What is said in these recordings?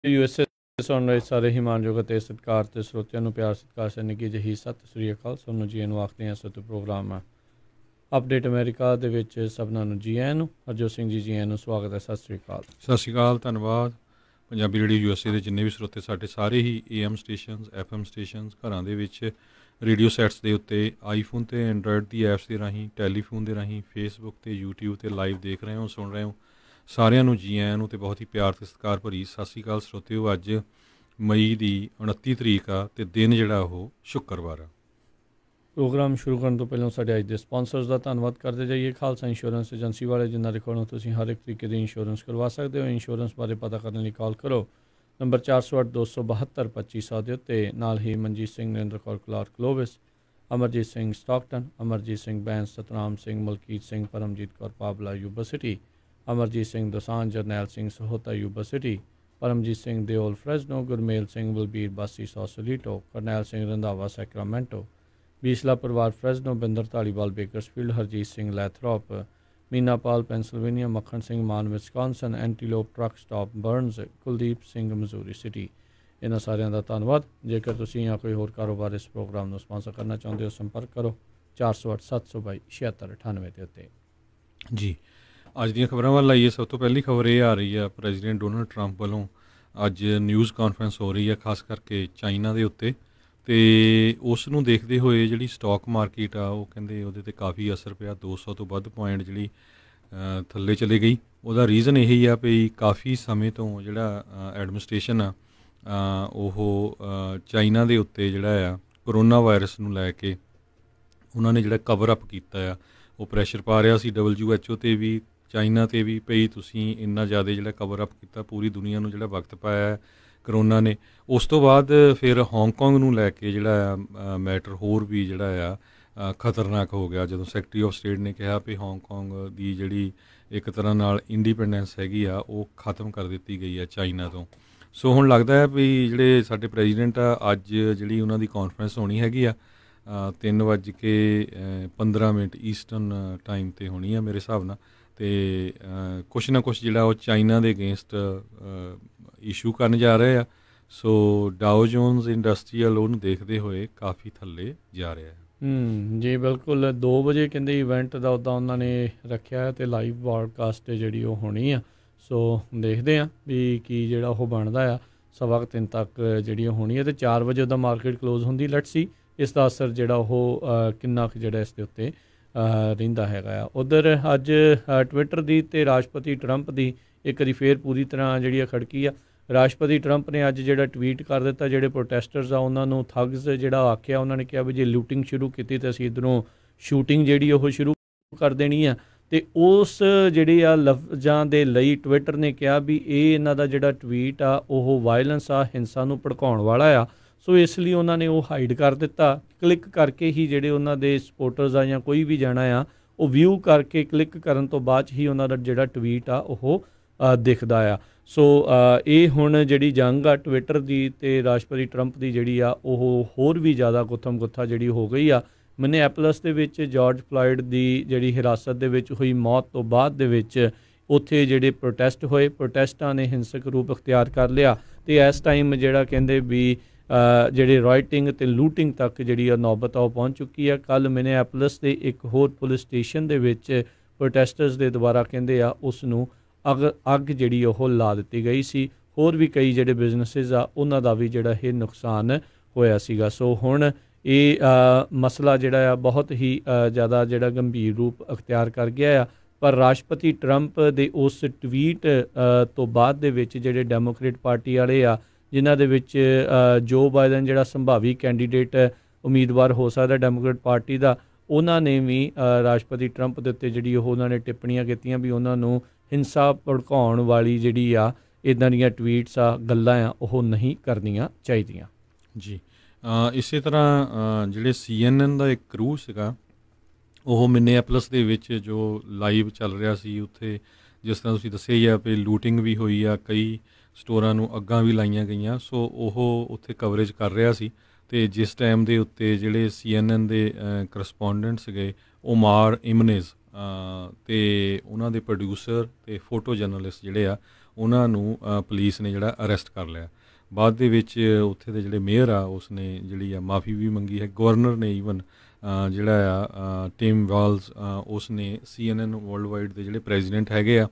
USA ਸੁਣ ਰਹੇ ਸਾਰੇ ਹੀ ਮਾਨਯੋਗ ਅਤੇ ਸਤਿਕਾਰ ਤੇ ਸਰੋਤਿਆਂ ਨੂੰ ਪਿਆਰ ਸਤਿਕਾਰ ਸੇ ਨਿੱਘੀ ਜਿਹੀ ਸਤਿ ਸ੍ਰੀ ਅਕਾਲ। ਤੁਹਾਨੂੰ ਜੀ ਨੂੰ ਆਖਦੇ ਹਾਂ ਸਤ ਪ੍ਰੋਗਰਾਮ ਅਪਡੇਟ ਅਮਰੀਕਾ ਦੇ ਵਿੱਚ ਸਭਨਾਂ ਨੂੰ ਜੀ ਆਇਆਂ ਨੂੰ। ਹਰਜੋਤ ਸਿੰਘ ਜੀ ਆਇਆਂ ਨੂੰ ਸਵਾਗਤ ਹੈ। ਸਤਿ ਸ੍ਰੀ ਅਕਾਲ। ਸਤਿ ਸ਼੍ਰੀ ਅਕਾਲ, ਧੰਨਵਾਦ। ਪੰਜਾਬੀ ਰੇਡੀਓ USA ਦੇ ਜਿੰਨੇ ਵੀ ਸਰੋਤੇ ਸਾਡੇ ਸਾਰੇ ਹੀ AM ਸਟੇਸ਼ਨਸ FM ਸਟੇਸ਼ਨਸ ਘਰਾਂ ਦੇ ਵਿੱਚ ਰੇਡੀਓ ਸੈਟਸ ਦੇ ਉੱਤੇ ਆਈਫੋਨ ਅਤੇ ਐਂਡਰਾਇਡ ਦੀ ਐਪਸ ਦੇ ਰਾਹੀਂ ਟੈਲੀਫੋਨ ਦੇ ਰਾਹੀਂ ਫੇਸਬੁੱਕ 'ਤੇ YouTube 'ਤੇ ਲਾਈਵ ਦੇਖ ਰਹੇ ਹੋ ਸੁਣ ਰਹੇ ਹੋ ਸਾਰਿਆਂ ਨੂੰ ਜੀ ਆਇਆਂ ਨੂੰ ਅਤੇ ਬਹੁਤ ਹੀ ਪਿਆਰ ਅਤੇ ਸਤਿਕਾਰ ਭਰੀ ਸਤਿ ਸ਼੍ਰੀ ਅਕਾਲ ਸਰੋਤਿਓ। ਅੱਜ ਮਈ ਦੀ 29 ਤਰੀਕ ਆ ਅਤੇ ਦਿਨ ਜਿਹੜਾ ਉਹ ਸ਼ੁੱਕਰਵਾਰ ਆ। ਪ੍ਰੋਗਰਾਮ ਸ਼ੁਰੂ ਕਰਨ ਤੋਂ ਪਹਿਲਾਂ ਸਾਡੇ ਅੱਜ ਦੇ ਸਪਾਂਸਰਸ ਦਾ ਧੰਨਵਾਦ ਕਰਦੇ ਜਾਈਏ। ਖਾਲਸਾ ਇੰਸ਼ੋਰੈਂਸ ਏਜੰਸੀ ਵਾਲੇ ਜਿਨ੍ਹਾਂ ਦੇ ਕੋਲੋਂ ਤੁਸੀਂ ਹਰ ਇੱਕ ਤਰੀਕੇ ਦੀ ਇੰਸ਼ੋਰੈਂਸ ਕਰਵਾ ਸਕਦੇ ਹੋ। ਇੰਸ਼ੋਰੈਂਸ ਬਾਰੇ ਪਤਾ ਕਰਨ ਲਈ ਕਾਲ ਕਰੋ ਨੰਬਰ 408-272-2500 ਦੇ ਉੱਤੇ। ਨਾਲ ਹੀ Manjit Singh, Narinder Kaur Clark Clovis, Amarjit Singh Stockton, Amarjit Singh Bains, Satnam Singh, Malkit Singh, Paramjit Kaur Pabla Yuba City, Amarjit Singh Dosanjh, Jarnail Singh Sahota Yuba City, Paramjit Singh Deol Fresno, Gurmel Singh Balbir Bassi Sausalito, Karnail Singh Randhawa Sacramento, Bisla ਪਰਿਵਾਰ Fresno, Binder Dhaliwal Bakersfield, Harjit Singh Lathrop, Minapal Pennsylvania, Makhan Singh Mann Wisconsin, Antelope Truck Stop Burns, Kuldeep Singh Missouri city. ਇਹਨਾਂ ਸਾਰਿਆਂ ਦਾ ਧੰਨਵਾਦ। ਜੇਕਰ ਤੁਸੀਂ ਜਾਂ ਕੋਈ ਹੋਰ ਕਾਰੋਬਾਰ ਇਸ ਪ੍ਰੋਗਰਾਮ ਨੂੰ ਸਪਾਂਸਰ ਕਰਨਾ ਚਾਹੁੰਦੇ ਹੋ ਸੰਪਰਕ ਕਰੋ 408-722-7698 ਦੇ ਉੱਤੇ। ਜੀ ਅੱਜ ਦੀਆਂ ਖਬਰਾਂ ਵੱਲ ਆਈਏ। ਸਭ ਤੋਂ ਪਹਿਲੀ ਖਬਰ ਇਹ ਆ ਰਹੀ ਆ ਪ੍ਰੈਜ਼ੀਡੈਂਟ ਡੋਨਲਡ ਟਰੰਪ ਵੱਲੋਂ ਅੱਜ ਨਿਊਜ਼ ਕਾਨਫਰੰਸ ਹੋ ਰਹੀ ਆ ਖਾਸ ਕਰਕੇ ਚਾਈਨਾ ਦੇ ਉੱਤੇ, ਅਤੇ ਉਸ ਨੂੰ ਦੇਖਦੇ ਹੋਏ ਜਿਹੜੀ ਸਟਾਕ ਮਾਰਕੀਟ ਆ ਉਹ ਕਹਿੰਦੇ ਉਹਦੇ 'ਤੇ ਕਾਫੀ ਅਸਰ ਪਿਆ। 200 ਤੋਂ ਵੱਧ ਪੁਆਇੰਟ ਜਿਹੜੀ ਥੱਲੇ ਚਲੇ ਗਈ। ਉਹਦਾ ਰੀਜ਼ਨ ਇਹੀ ਆ ਵੀ ਕਾਫੀ ਸਮੇਂ ਤੋਂ ਜਿਹੜਾ ਐਡਮਿਨਿਸਟ੍ਰੇਸ਼ਨ ਆ ਉਹ ਚਾਈਨਾ ਦੇ ਉੱਤੇ ਜਿਹੜਾ ਆ ਕਰੋਨਾ ਵਾਇਰਸ ਨੂੰ ਲੈ ਕੇ ਉਹਨਾਂ ਨੇ ਜਿਹੜਾ ਕਵਰ ਅਪ ਕੀਤਾ ਆ ਉਹ ਪ੍ਰੈਸ਼ਰ ਪਾ ਰਿਹਾ ਸੀ WHO 'ਤੇ ਵੀ ਚਾਈਨਾ 'ਤੇ ਵੀ ਭਈ ਤੁਸੀਂ ਇੰਨਾ ਜ਼ਿਆਦਾ ਜਿਹੜਾ ਕਵਰ ਅਪ ਕੀਤਾ, ਪੂਰੀ ਦੁਨੀਆ ਨੂੰ ਜਿਹੜਾ ਵਕਤ ਪਾਇਆ ਕਰੋਨਾ ਨੇ। ਉਸ ਤੋਂ ਬਾਅਦ ਫਿਰ ਹਾਂਗਕਾਂਗ ਨੂੰ ਲੈ ਕੇ ਜਿਹੜਾ ਆ ਮੈਟਰ ਹੋਰ ਵੀ ਜਿਹੜਾ ਆ ਖਤਰਨਾਕ ਹੋ ਗਿਆ ਜਦੋਂ ਸੈਕਟਰੀ ਆਫ ਸਟੇਟ ਨੇ ਕਿਹਾ ਵੀ ਹਾਂਗਕਾਂਗ ਦੀ ਜਿਹੜੀ ਇੱਕ ਤਰ੍ਹਾਂ ਨਾਲ ਇੰਡੀਪੈਂਡੈਂਸ ਹੈਗੀ ਆ ਉਹ ਖਤਮ ਕਰ ਦਿੱਤੀ ਗਈ ਆ ਚਾਈਨਾ ਤੋਂ। ਸੋ ਹੁਣ ਲੱਗਦਾ ਹੈ ਵੀ ਜਿਹੜੇ ਸਾਡੇ ਪ੍ਰੈਜ਼ੀਡੈਂਟ ਆ ਅੱਜ ਜਿਹੜੀ ਉਹਨਾਂ ਦੀ ਕਾਨਫਰੰਸ ਹੋਣੀ ਹੈਗੀ ਆ 3:15 ਈਸਟਰਨ ਟਾਈਮ 'ਤੇ ਹੋਣੀ ਆ ਮੇਰੇ ਹਿਸਾਬ ਨਾਲ, ਅਤੇ ਕੁਛ ਨਾ ਕੁਛ ਜਿਹੜਾ ਉਹ ਚਾਈਨਾ ਦੇ ਅਗੇਂਸਟ ਇਸ਼ੂ ਕਰਨ ਜਾ ਰਹੇ ਆ। ਸੋ ਡਾਓ ਜੋਨਸ ਇੰਡਸਟਰੀਅਲ ਉਹਨੂੰ ਦੇਖਦੇ ਹੋਏ ਕਾਫੀ ਥੱਲੇ ਜਾ ਰਿਹਾ ਹੈ। ਜੀ ਬਿਲਕੁਲ। 2 ਵਜੇ ਕਹਿੰਦੇ ਇਵੈਂਟ ਦਾ ਉੱਦਾਂ ਉਹਨਾਂ ਨੇ ਰੱਖਿਆ ਹੈ ਅਤੇ ਲਾਈਵ ਬ੍ਰੌਡਕਾਸਟ ਜਿਹੜੀ ਉਹ ਹੋਣੀ ਆ। ਸੋ ਦੇਖਦੇ ਹਾਂ ਵੀ ਕੀ ਜਿਹੜਾ ਉਹ ਬਣਦਾ ਆ। 3:15 ਤੱਕ ਜਿਹੜੀ ਉਹ ਹੋਣੀ ਹੈ ਅਤੇ 4 ਵਜੇ ਉਹਦਾ ਮਾਰਕੀਟ ਕਲੋਜ਼ ਹੁੰਦੀ। ਲੈਟਸ ਸੀ ਇਸ ਦਾ ਅਸਰ ਜਿਹੜਾ ਉਹ ਕਿੰਨਾ ਕੁ ਜਿਹੜਾ ਇਸ ਦੇ ਉੱਤੇ ਰਹਿੰਦਾ ਹੈਗਾ ਆ। ਉੱਧਰ ਅੱਜ ਟਵਿੱਟਰ ਦੀ ਅਤੇ ਰਾਸ਼ਟਰਪਤੀ ਟਰੰਪ ਦੀ ਇੱਕ ਵਾਰੀ ਫੇਰ ਪੂਰੀ ਤਰ੍ਹਾਂ ਜਿਹੜੀ ਆ ਖੜਕੀ ਆ। ਰਾਸ਼ਟਰਪਤੀ ਟਰੰਪ ਨੇ ਅੱਜ ਜਿਹੜਾ ਟਵੀਟ ਕਰ ਦਿੱਤਾ, ਜਿਹੜੇ ਪ੍ਰੋਟੈਸਟਰਸ ਆ ਉਹਨਾਂ ਨੂੰ ਥੱਗਸ ਜਿਹੜਾ ਆਖਿਆ। ਉਹਨਾਂ ਨੇ ਕਿਹਾ ਵੀ ਜੇ ਲੂਟਿੰਗ ਸ਼ੁਰੂ ਕੀਤੀ ਤਾਂ ਅਸੀਂ ਇੱਧਰੋਂ ਸ਼ੂਟਿੰਗ ਜਿਹੜੀ ਉਹ ਸ਼ੁਰੂ ਕਰ ਦੇਣੀ ਆ। ਅਤੇ ਉਸ ਜਿਹੜੇ ਆ ਲਫ਼ਜ਼ਾਂ ਦੇ ਲਈ ਟਵਿੱਟਰ ਨੇ ਕਿਹਾ ਵੀ ਇਹ ਇਹਨਾਂ ਦਾ ਜਿਹੜਾ ਟਵੀਟ ਆ ਉਹ ਵਾਇਲੈਂਸ ਆ, ਹਿੰਸਾ ਨੂੰ ਭੜਕਾਉਣ ਵਾਲਾ ਆ। ਸੋ ਇਸ ਲਈ ਉਹਨਾਂ ਨੇ ਉਹ ਹਾਈਡ ਕਰ ਦਿੱਤਾ। ਕਲਿੱਕ ਕਰਕੇ ਹੀ ਜਿਹੜੇ ਉਹਨਾਂ ਦੇ ਸਪੋਰਟਰਸ ਆ ਜਾਂ ਕੋਈ ਵੀ ਜਾਣਾ ਆ ਉਹ ਵਿਊ ਕਰਕੇ ਕਲਿੱਕ ਕਰਨ ਤੋਂ ਬਾਅਦ ਹੀ ਉਹਨਾਂ ਦਾ ਜਿਹੜਾ ਟਵੀਟ ਆ ਉਹ ਦਿਖਦਾ ਆ। ਸੋ ਇਹ ਹੁਣ ਜਿਹੜੀ ਜੰਗ ਆ ਟਵਿੱਟਰ ਦੀ ਅਤੇ ਰਾਸ਼ਟਰਪਤੀ ਟਰੰਪ ਦੀ ਜਿਹੜੀ ਆ ਉਹ ਹੋਰ ਵੀ ਜ਼ਿਆਦਾ ਗੁੱਥਮ ਗੁੱਥਾ ਜਿਹੜੀ ਹੋ ਗਈ ਆ। ਮਿਨੇਐਪਲਸ ਦੇ ਵਿੱਚ ਜਾਰਜ ਫਲਾਇਡ ਦੀ ਜਿਹੜੀ ਹਿਰਾਸਤ ਦੇ ਵਿੱਚ ਹੋਈ ਮੌਤ ਤੋਂ ਬਾਅਦ ਦੇ ਵਿੱਚ ਉੱਥੇ ਜਿਹੜੇ ਪ੍ਰੋਟੈਸਟ ਹੋਏ, ਪ੍ਰੋਟੈਸਟਾਂ ਨੇ ਹਿੰਸਕ ਰੂਪ ਅਖਤਿਆਰ ਕਰ ਲਿਆ ਅਤੇ ਇਸ ਟਾਈਮ ਜਿਹੜਾ ਕਹਿੰਦੇ ਵੀ ਜਿਹੜੇ ਰਾਈਟਿੰਗ ਅਤੇ ਲੂਟਿੰਗ ਤੱਕ ਜਿਹੜੀ ਆ ਨੌਬਤ ਆ ਉਹ ਪਹੁੰਚ ਚੁੱਕੀ ਆ। ਕੱਲ੍ਹ ਮਿਨੇਐਪਲਸ ਦੇ ਇੱਕ ਹੋਰ ਪੁਲਿਸ ਸਟੇਸ਼ਨ ਦੇ ਵਿੱਚ ਪ੍ਰੋਟੈਸਟਰਸ ਦੇ ਦੁਆਰਾ ਕਹਿੰਦੇ ਆ ਉਸ ਨੂੰ ਅੱਗ ਜਿਹੜੀ ਉਹ ਲਾ ਦਿੱਤੀ ਗਈ ਸੀ। ਹੋਰ ਵੀ ਕਈ ਜਿਹੜੇ ਬਿਜ਼ਨਸਿਸ ਆ ਉਹਨਾਂ ਦਾ ਵੀ ਜਿਹੜਾ ਇਹ ਨੁਕਸਾਨ ਹੋਇਆ ਸੀਗਾ। ਸੋ ਹੁਣ ਇਹ ਮਸਲਾ ਜਿਹੜਾ ਆ ਬਹੁਤ ਹੀ ਜ਼ਿਆਦਾ ਜਿਹੜਾ ਗੰਭੀਰ ਰੂਪ ਅਖਤਿਆਰ ਕਰ ਗਿਆ ਆ। ਪਰ ਰਾਸ਼ਟਰਪਤੀ ਟਰੰਪ ਦੇ ਉਸ ਟਵੀਟ ਤੋਂ ਬਾਅਦ ਦੇ ਵਿੱਚ ਜਿਹੜੇ ਡੈਮੋਕ੍ਰੇਟ ਪਾਰਟੀ ਵਾਲੇ ਆ ਜਿਨ੍ਹਾਂ ਦੇ ਵਿੱਚ ਜੋ ਬਾਈਡਨ ਜਿਹੜਾ ਸੰਭਾਵੀ ਕੈਂਡੀਡੇਟ ਉਮੀਦਵਾਰ ਹੋ ਸਕਦਾ ਡੈਮੋਕ੍ਰੇਟ ਪਾਰਟੀ ਦਾ, ਉਹਨਾਂ ਨੇ ਵੀ ਰਾਸ਼ਟਰਪਤੀ ਟਰੰਪ ਦੇ ਉੱਤੇ ਜਿਹੜੀ ਉਹ ਉਹਨਾਂ ਨੇ ਟਿੱਪਣੀਆਂ ਕੀਤੀਆਂ ਵੀ ਉਹਨਾਂ ਨੂੰ ਹਿੰਸਾ ਭੜਕਾਉਣ ਵਾਲੀ ਜਿਹੜੀ ਆ ਇੱਦਾਂ ਦੀਆਂ ਟਵੀਟਸ ਆ ਗੱਲਾਂ ਆ ਉਹ ਨਹੀਂ ਕਰਨੀਆਂ ਚਾਹੀਦੀਆਂ। ਜੀ ਇਸੇ ਤਰ੍ਹਾਂ ਜਿਹੜੇ CNN ਦਾ ਇੱਕ ਕਰੂ ਸੀਗਾ ਉਹ ਮਿਨੇਐਪਲਸ ਦੇ ਵਿੱਚ ਜੋ ਲਾਈਵ ਚੱਲ ਰਿਹਾ ਸੀ ਉੱਥੇ ਜਿਸ ਤਰ੍ਹਾਂ ਤੁਸੀਂ ਦੱਸਿਆ ਹੀ ਆ ਵੀ ਲੂਟਿੰਗ ਵੀ ਹੋਈ ਆ, ਕਈ ਸਟੋਰਾਂ ਨੂੰ ਅੱਗਾਂ ਵੀ ਲਾਈਆਂ ਗਈਆਂ। ਸੋ ਉਹ ਉੱਥੇ ਕਵਰੇਜ ਕਰ ਰਿਹਾ ਸੀ ਅਤੇ ਜਿਸ ਟਾਈਮ ਦੇ ਉੱਤੇ ਜਿਹੜੇ CNN ਦੇ ਕਰਸਪੋਂਡੈਂਟ ਸੀਗੇ ਓਮਾਰ ਇਮਨੇਜ਼ ਅਤੇ ਉਹਨਾਂ ਦੇ ਪ੍ਰੋਡਿਊਸਰ ਅਤੇ ਫੋਟੋ ਜਰਨਲਿਸਟ ਜਿਹੜੇ ਆ ਉਹਨਾਂ ਨੂੰ ਪੁਲਿਸ ਨੇ ਜਿਹੜਾ ਅਰੈਸਟ ਕਰ ਲਿਆ। ਬਾਅਦ ਦੇ ਵਿੱਚ ਉੱਥੇ ਦੇ ਜਿਹੜੇ ਮੇਅਰ ਆ ਉਸਨੇ ਜਿਹੜੀ ਆ ਮਾਫੀ ਵੀ ਮੰਗੀ ਹੈ। ਗਵਰਨਰ ਨੇ ਈਵਨ ਜਿਹੜਾ ਆ ਟਿਮ ਵਾਲਜ਼ ਉਸ ਨੇ CNN ਵਰਲਡ ਵਾਈਡ ਦੇ ਜਿਹੜੇ ਪ੍ਰੈਜ਼ੀਡੈਂਟ ਹੈਗੇ ਆ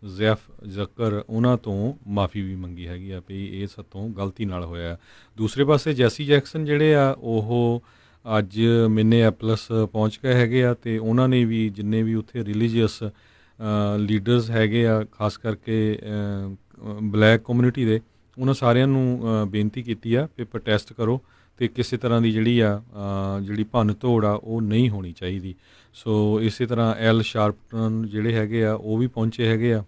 ਜ਼ੈਫ ਜ਼ਕਰ ਉਹਨਾਂ ਤੋਂ ਮਾਫੀ ਵੀ ਮੰਗੀ ਹੈਗੀ ਆ ਵੀ ਇਹ ਸਾਤੋਂ ਗਲਤੀ ਨਾਲ ਹੋਇਆ। ਦੂਸਰੇ ਪਾਸੇ ਜੈਸੀ ਜੈਕਸਨ ਜਿਹੜੇ ਆ ਉਹ ਅੱਜ ਮਿਨੀਐਪਲਸ ਪਹੁੰਚ ਗਏ ਹੈਗੇ ਆ ਅਤੇ ਉਹਨਾਂ ਨੇ ਵੀ ਜਿੰਨੇ ਵੀ ਉੱਥੇ ਰਿਲੀਜੀਅਸ ਲੀਡਰਸ ਹੈਗੇ ਆ ਖਾਸ ਕਰਕੇ ਬਲੈਕ ਕਮਿਊਨਿਟੀ ਦੇ, ਉਹਨਾਂ ਸਾਰਿਆਂ ਨੂੰ ਬੇਨਤੀ ਕੀਤੀ ਆ ਵੀ ਪ੍ਰੋਟੈਸਟ ਕਰੋ ਅਤੇ ਕਿਸੇ ਤਰ੍ਹਾਂ ਦੀ ਜਿਹੜੀ ਭੰਨ ਤੋੜ ਆ ਉਹ ਨਹੀਂ ਹੋਣੀ ਚਾਹੀਦੀ। ਸੋ ਇਸੇ ਤਰ੍ਹਾਂ ਐਲ ਸ਼ਾਰਪਟਨ ਜਿਹੜੇ ਹੈਗੇ ਆ ਉਹ ਵੀ ਪਹੁੰਚੇ ਹੈਗੇ ਆ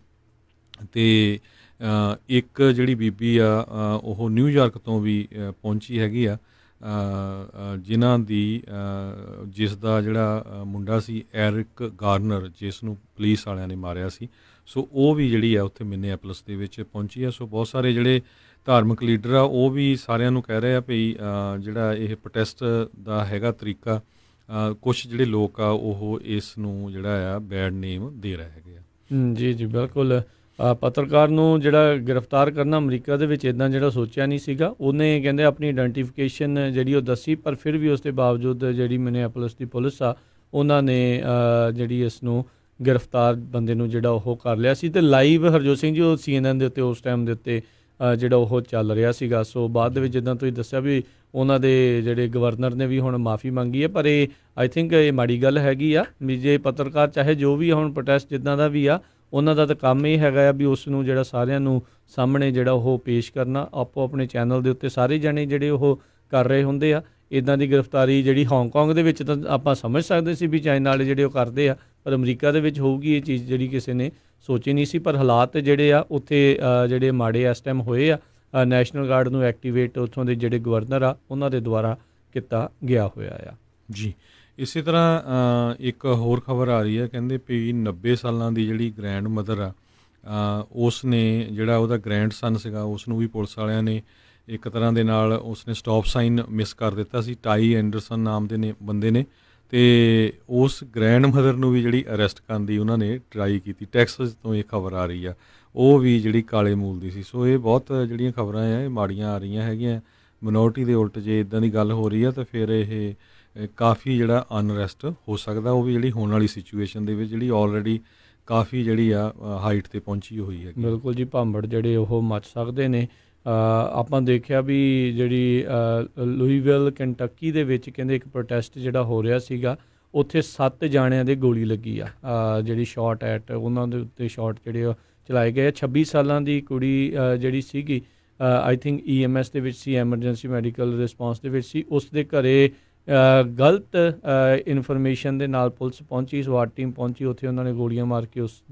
ਅਤੇ ਇੱਕ ਜਿਹੜੀ ਬੀਬੀ ਆ ਉਹ ਨਿਊਯਾਰਕ ਤੋਂ ਵੀ ਪਹੁੰਚੀ ਹੈਗੀ ਆ ਜਿਨ੍ਹਾਂ ਦੀ ਜਿਸ ਦਾ ਜਿਹੜਾ ਮੁੰਡਾ ਸੀ ਐਰਿਕ ਗਾਰਨਰ ਜਿਸ ਨੂੰ ਪੁਲਿਸ ਵਾਲਿਆਂ ਨੇ ਮਾਰਿਆ ਸੀ, ਸੋ ਉਹ ਵੀ ਜਿਹੜੀ ਆ ਉੱਥੇ ਮਿਨੀਐਪਲਸ ਦੇ ਵਿੱਚ ਪਹੁੰਚੀ ਆ। ਸੋ ਬਹੁਤ ਸਾਰੇ ਜਿਹੜੇ ਧਾਰਮਿਕ ਲੀਡਰ ਆ ਉਹ ਵੀ ਸਾਰਿਆਂ ਨੂੰ ਕਹਿ ਰਹੇ ਆ ਵੀ ਜਿਹੜਾ ਇਹ ਪ੍ਰੋਟੈਸਟ ਦਾ ਹੈਗਾ ਤਰੀਕਾ, ਕੁਛ ਜਿਹੜੇ ਲੋਕ ਆ ਉਹ ਇਸ ਨੂੰ ਜਿਹੜਾ ਆ ਬੈਡ ਨੇਮ ਦੇ ਰਹੇ ਹੈਗੇ ਆ। ਜੀ ਜੀ ਬਿਲਕੁਲ। ਪੱਤਰਕਾਰ ਨੂੰ ਜਿਹੜਾ ਗ੍ਰਿਫਤਾਰ ਕਰਨਾ ਅਮਰੀਕਾ ਦੇ ਵਿੱਚ ਇੱਦਾਂ ਜਿਹੜਾ ਸੋਚਿਆ ਨਹੀਂ ਸੀਗਾ। ਉਹਨੇ ਕਹਿੰਦੇ ਆਪਣੀ ਆਇਡੈਂਟੀਫਿਕੇਸ਼ਨ ਜਿਹੜੀ ਉਹ ਦੱਸੀ, ਪਰ ਫਿਰ ਵੀ ਉਸ ਦੇ ਬਾਵਜੂਦ ਜਿਹੜੀ ਮਿਨੀਐਪੋਲਿਸ ਦੀ ਪੁਲਿਸ ਆ ਉਹਨਾਂ ਨੇ ਜਿਹੜੀ ਇਸ ਨੂੰ ਗ੍ਰਿਫਤਾਰ ਬੰਦੇ ਨੂੰ ਜਿਹੜਾ ਉਹ ਕਰ ਲਿਆ ਸੀ। ਅਤੇ ਲਾਈਵ ਹਰਜੋਤ ਸਿੰਘ ਜੀ ਉਹ CNN ਦੇ ਉੱਤੇ ਉਸ ਟਾਈਮ ਦੇ ਉੱਤੇ ਜਿਹੜਾ ਉਹ ਚੱਲ ਰਿਹਾ ਸੀਗਾ। ਸੋ ਬਾਅਦ ਦੇ ਵਿੱਚ ਜਿੱਦਾਂ ਤੁਸੀਂ ਦੱਸਿਆ ਵੀ ਉਹਨਾਂ ਦੇ ਜਿਹੜੇ ਗਵਰਨਰ ਨੇ ਵੀ ਹੁਣ ਮਾਫੀ ਮੰਗੀ ਹੈ, ਪਰ ਇਹ ਆਈ ਥਿੰਕ ਇਹ ਮਾੜੀ ਗੱਲ ਹੈਗੀ ਆ ਵੀ ਜੇ ਪੱਤਰਕਾਰ ਚਾਹੇ ਜੋ ਵੀ ਹੁਣ ਪ੍ਰੋਟੈਸਟ ਜਿੱਦਾਂ ਦਾ ਵੀ ਆ ਉਹਨਾਂ ਦਾ ਤਾਂ ਕੰਮ ਇਹ ਹੈਗਾ ਆ ਵੀ ਉਸ ਨੂੰ ਜਿਹੜਾ ਸਾਰਿਆਂ ਨੂੰ ਸਾਹਮਣੇ ਜਿਹੜਾ ਉਹ ਪੇਸ਼ ਕਰਨਾ। ਆਪੋ ਆਪਣੇ ਚੈਨਲ ਦੇ ਉੱਤੇ ਸਾਰੇ ਜਾਣੇ ਜਿਹੜੇ ਉਹ ਕਰ ਰਹੇ ਹੁੰਦੇ ਆ। ਇੱਦਾਂ ਦੀ ਗ੍ਰਿਫਤਾਰੀ ਜਿਹੜੀ ਹਾਂਗਕਾਂਗ ਦੇ ਵਿੱਚ ਤਾਂ ਆਪਾਂ ਸਮਝ ਸਕਦੇ ਸੀ ਵੀ ਚਾਈਨਾ ਵਾਲੇ ਜਿਹੜੇ ਉਹ ਕਰਦੇ ਆ, ਪਰ ਅਮਰੀਕਾ ਦੇ ਵਿੱਚ ਹੋਊਗੀ ਇਹ ਚੀਜ਼ ਜਿਹੜੀ ਕਿਸੇ ਨੇ ਸੋਚੀ ਨਹੀਂ ਸੀ। ਪਰ ਹਾਲਾਤ ਜਿਹੜੇ ਆ ਉੱਥੇ ਜਿਹੜੇ ਮਾੜੇ ਇਸ ਟਾਈਮ ਹੋਏ ਆ। ਨੈਸ਼ਨਲ ਗਾਰਡ ਨੂੰ ਐਕਟੀਵੇਟ ਉੱਥੋਂ ਦੇ ਜਿਹੜੇ ਗਵਰਨਰ ਆ ਉਹਨਾਂ ਦੇ ਦੁਆਰਾ ਕੀਤਾ ਗਿਆ ਹੋਇਆ ਆ। ਜੀ ਇਸੇ ਤਰ੍ਹਾਂ ਇੱਕ ਹੋਰ ਖਬਰ ਆ ਰਹੀ ਹੈ, ਕਹਿੰਦੇ ਵੀ 90 ਸਾਲਾਂ ਦੀ ਜਿਹੜੀ ਗ੍ਰੈਂਡ ਮਦਰ ਆ ਉਸ ਨੇ ਜਿਹੜਾ ਉਹਦਾ ਗ੍ਰੈਂਡ ਸਨ ਸੀਗਾ ਉਸ ਨੂੰ ਵੀ ਪੁਲਿਸ ਵਾਲਿਆਂ ਨੇ ਇੱਕ ਤਰ੍ਹਾਂ ਦੇ ਨਾਲ ਉਸਨੇ ਸਟਾਪ ਸਾਈਨ ਮਿਸ ਕਰ ਦਿੱਤਾ ਸੀ। ਟਾਈ ਐਂਡਰਸਨ ਨਾਮ ਦੇ ਨੇ ਬੰਦੇ ਨੇ, ਅਤੇ ਉਸ ਗ੍ਰੈਂਡ ਮਦਰ ਨੂੰ ਵੀ ਜਿਹੜੀ ਅਰੈਸਟ ਕਰਨ ਦੀ ਉਹਨਾਂ ਨੇ ਟਰਾਈ ਕੀਤੀ। ਟੈਕਸਸ ਤੋਂ ਇਹ ਖਬਰ ਆ ਰਹੀ ਆ, ਉਹ ਵੀ ਜਿਹੜੀ ਕਾਲੇ ਮੂਲ ਦੀ ਸੀ। ਸੋ ਇਹ ਬਹੁਤ ਜਿਹੜੀਆਂ ਖਬਰਾਂ ਆ ਇਹ ਮਾੜੀਆਂ ਆ ਰਹੀਆਂ ਹੈਗੀਆਂ। ਮਿਨੋਰਟੀ ਦੇ ਉਲਟ ਜੇ ਇੱਦਾਂ ਦੀ ਗੱਲ ਹੋ ਰਹੀ ਆ ਤਾਂ ਫਿਰ ਇਹ ਕਾਫੀ ਜਿਹੜਾ ਅਨਰੈਸਟ ਹੋ ਸਕਦਾ, ਉਹ ਵੀ ਜਿਹੜੀ ਹੋਣ ਵਾਲੀ ਸਿਚੁਏਸ਼ਨ ਦੇ ਵਿੱਚ ਜਿਹੜੀ ਆਲਰੇਡੀ ਕਾਫੀ ਜਿਹੜੀ ਆ ਹਾਈਟ 'ਤੇ ਪਹੁੰਚੀ ਹੋਈ ਹੈ। ਬਿਲਕੁਲ ਜੀ, ਭਾਂਬੜ ਜਿਹੜੇ ਉਹ ਮਚ ਸਕਦੇ ਨੇ। ਆਪਾਂ ਦੇਖਿਆ ਵੀ ਜਿਹੜੀ ਲੂਈਵਿਲ ਕੰਟਕੀ ਦੇ ਵਿੱਚ ਕਹਿੰਦੇ ਇੱਕ ਪ੍ਰੋਟੈਸਟ ਜਿਹੜਾ ਹੋ ਰਿਹਾ ਸੀਗਾ, ਉੱਥੇ 7 ਜਾਣਿਆਂ ਦੇ ਗੋਲੀ ਲੱਗੀ ਆ। ਜਿਹੜੀ ਸ਼ਾਟ ਐਟ ਉਹਨਾਂ ਦੇ ਉੱਤੇ ਸ਼ਾਟ ਜਿਹੜੇ ਚਲਾਏ ਗਏ। 26 ਸਾਲਾਂ ਦੀ ਕੁੜੀ ਜਿਹੜੀ ਸੀਗੀ ਆਈ ਥਿੰਕ EMS ਦੇ ਵਿੱਚ ਸੀ, ਐਮਰਜੈਂਸੀ ਮੈਡੀਕਲ ਰਿਸਪੌਂਸ ਦੇ ਵਿੱਚ ਸੀ। ਉਸ ਦੇ ਘਰੇ ਗਲਤ ਇਨਫੋਰਮੇਸ਼ਨ ਦੇ ਨਾਲ ਪੁਲਿਸ ਪਹੁੰਚੀ, ਸਵਾਟ ਟੀਮ ਪਹੁੰਚੀ, ਉੱਥੇ ਉਹਨਾਂ ਨੇ ਗੋਲੀਆਂ ਮਾਰ ਕੇ ਉਸ